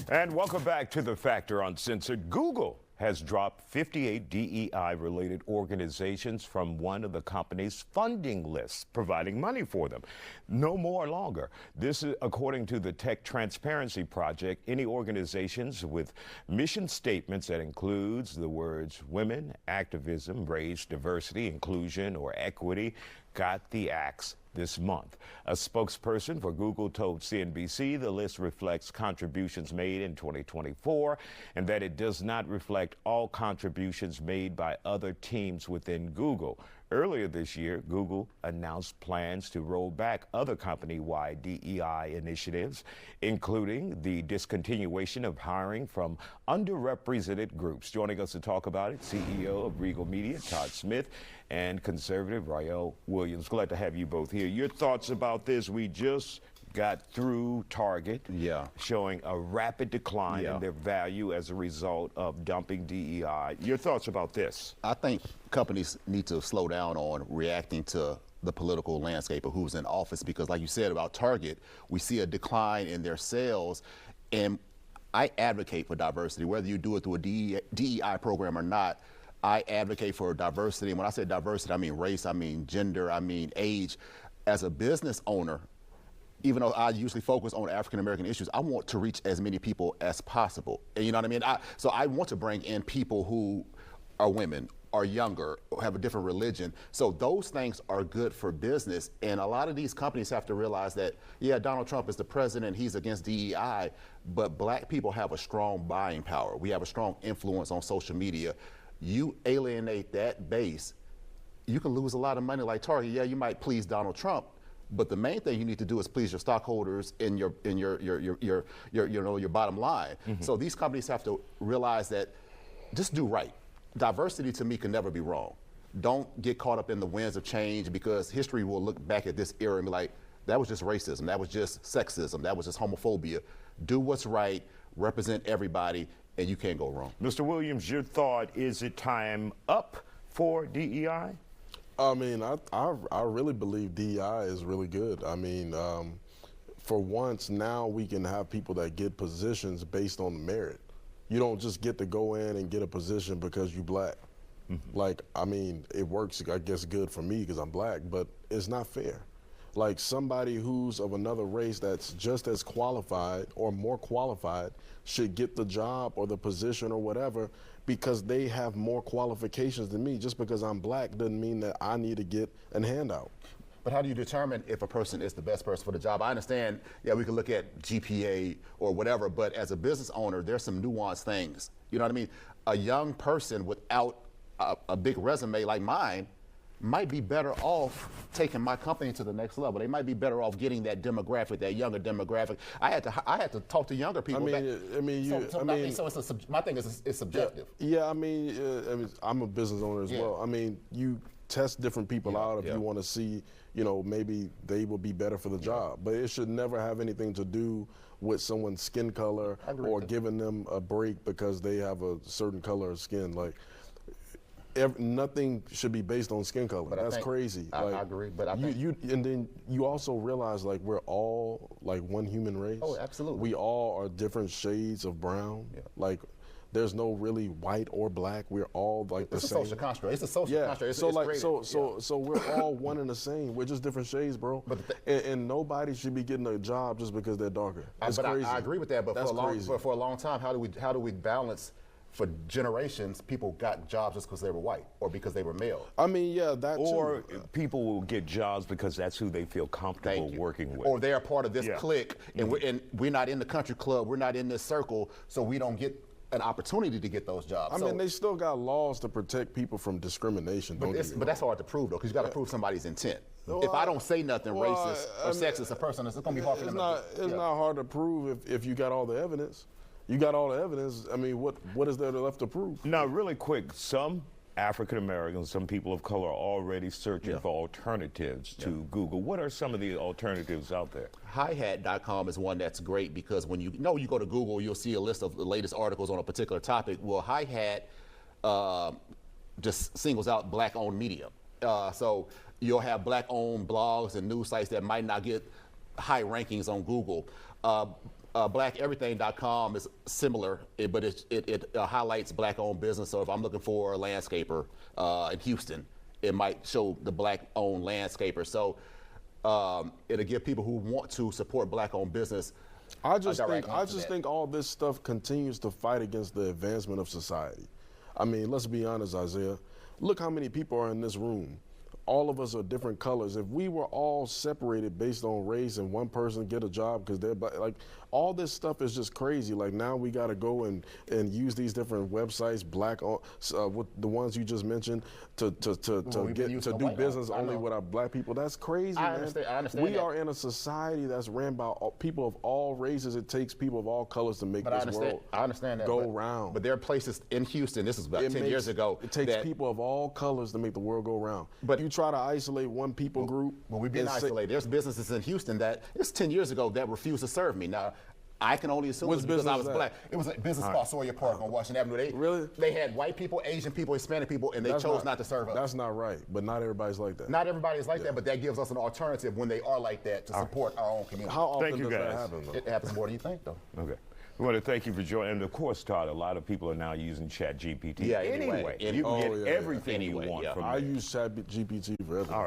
And welcome back to The Factor Uncensored. Google has dropped 58 DEI-related organizations from one of the company's funding lists, providing money for them. No more longer. This is according to the Tech Transparency Project. Any organizations with mission statements that includes the words women, activism, race, diversity, inclusion, or equity got the axe this month. A spokesperson for Google told CNBC the list reflects contributions made in 2024 and that it does not reflect all contributions made by other teams within Google. Earlier this year, Google announced plans to roll back other company-wide DEI initiatives, including the discontinuation of hiring from underrepresented groups. Joining us to talk about it, CEO of Regal Media, Todd Smith, and conservative Rael Williams. Glad to have you both here. Your thoughts about this? We just got through Target showing a rapid decline in their value as a result of dumping DEI. Your thoughts about this? I think companies need to slow down on reacting to the political landscape of who's in office, because like you said about Target, we see a decline in their sales. And I advocate for diversity, whether you do it through a DEI program or not. I advocate for diversity. And when I say diversity, I mean race, I mean gender, I mean age. As a business owner, even though I usually focus on African-American issues, I want to reach as many people as possible. And you know what I mean? So I want to bring in people who are women, are younger, or have a different religion. So those things are good for business. And a lot of these companies have to realize that, yeah, Donald Trump is the president, he's against DEI, but black people have a strong buying power. We have a strong influence on social media. You alienate that base, you can lose a lot of money like Target. Yeah, you might please Donald Trump, but the main thing you need to do is please your stockholders and your bottom line. So these companies have to realize that just do right. Diversity to me can never be wrong. Don't get caught up in the winds of change, because history will look back at this era and be like, that was just racism, that was just sexism, that was just homophobia. Do what's right, represent everybody, and you can't go wrong. Mr. Williams, your thought, is it time up for DEI? I mean, I really believe DEI is really good. I mean, for once, now we can have people that get positions based on merit. You don't just get to go in and get a position because you're black. Like, I mean, it works, I guess, good for me because I'm black, but it's not fair. Like, somebody who's of another race that's just as qualified or more qualified should get the job or the position or whatever because they have more qualifications than me. Just because I'm black doesn't mean that I need to get a handout. But how do you determine if a person is the best person for the job? I understand, yeah, we can look at GPA or whatever, but as a business owner, there's some nuanced things. You know what I mean? A young person without a big resume like mine might be better off taking my company to the next level. They might be better off getting that demographic, that younger demographic. I had to talk to younger people. My thing is it's subjective. Yeah, I mean, I'm a business owner as well. I mean, you test different people out if you want to see, you know, maybe they will be better for the job. But it should never have anything to do with someone's skin color or giving them a break because they have a certain color of skin. Like, nothing should be based on skin color. But that's crazy. I agree. But and then you also realize, like, we're all like one human race. Oh, absolutely. We all are different shades of brown. Like, there's no really white or black. We're all like the same. It's a social construct. It's a social construct. So we're all one and the same. We're just different shades, bro. And nobody should be getting a job just because they're darker. It's crazy. I agree with that. But for a long time, how do we balance? For generations, people got jobs just because they were white or because they were male. I mean, yeah, that or too. People will get jobs because that's who they feel comfortable working with. Or they're part of this clique, and we're not in the country club, we're not in this circle, so we don't get an opportunity to get those jobs. I mean, they still got laws to protect people from discrimination. But that's hard to prove, though, because you got to prove somebody's intent. If I don't say nothing racist or sexist, a person, it's going to be hard for them. It's not hard to prove if you got all the evidence. You got all the evidence. I mean, what is there left to prove? Now, really quick, some African Americans, some people of color are already searching for alternatives to Google. What are some of the alternatives out there? Hihat.com is one that's great because when you go to Google, you'll see a list of the latest articles on a particular topic. Well, Hihat just singles out black-owned media. So you'll have black-owned blogs and news sites that might not get high rankings on Google. blackeverything.com is similar, but it highlights black-owned business. So if I'm looking for a landscaper in Houston, it might show the black-owned landscaper. So it'll give people who want to support black-owned business. I just think all this stuff continues to fight against the advancement of society. I mean, let's be honest, Isaiah. Look how many people are in this room. All of us are different colors. If we were all separated based on race and one person get a job because they're black, like, all this stuff is just crazy. Like, now we got to go and use these different websites, with the ones you just mentioned, to do business only with our black people. That's crazy, man. I understand we that. are in a society that's ran by people of all races. It takes people of all colors to make this world go round. But there are places in Houston, this is about 10 years ago. It takes people of all colors to make the world go round. But you try to isolate one people group. Well, we've been isolated. There's businesses in Houston that, it's 10 years ago, that refused to serve me. Now, I can only assume it's because I was black. It was a business called Sawyer Park on Washington Avenue. They had white people, Asian people, Hispanic people, and they chose not to serve us. That's not right, but not everybody's like that. Not everybody is like that, but that gives us an alternative when they are like that to support our own community. How often does that happen, though? It happens more than you think, though. Okay. We want to thank you for joining. And of course, Todd, a lot of people are now using ChatGPT. Yeah, anyway. You can get everything you want from I use ChatGPT for everything. All right.